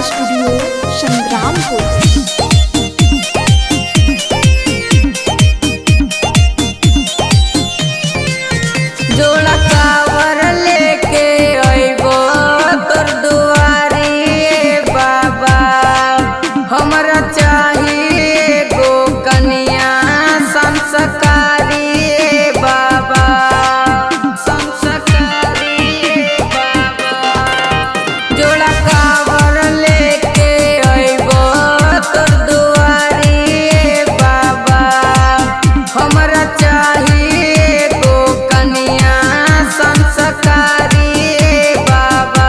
Studio Sangrampur. जोड़ा कावर लेके अइबो तोर दुआरी बाबा, हमरा चाहिए गो कन्या संस्कारी बाबा, संस्कारी बाबा। जोड़ा कावर लेके अइबो तोर दुआरी बाबा, हमरा चाहिए गो कन्या संस्कारी बाबा।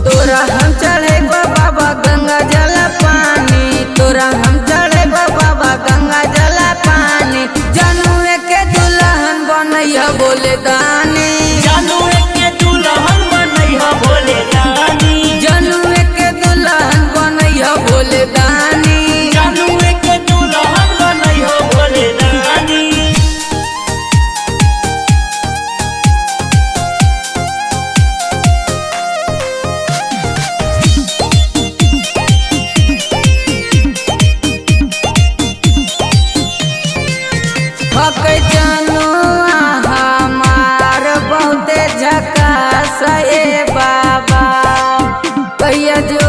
तोरा हम चढ़े बाबा गंगा जल पानी, तोरा हम चढ़े बाबा गंगा जल पानी। जनुए के दुल्हन बनैया बोले दानी, जनुए के दुल्हन बनैया भोले दानी, जनुए के दुल्हन बनैया बोले दानी। जनुए के दुल्हन बनैया भोले दानी। हक जनुआ हमार बहुते झकास ए बाबा, कहिया जो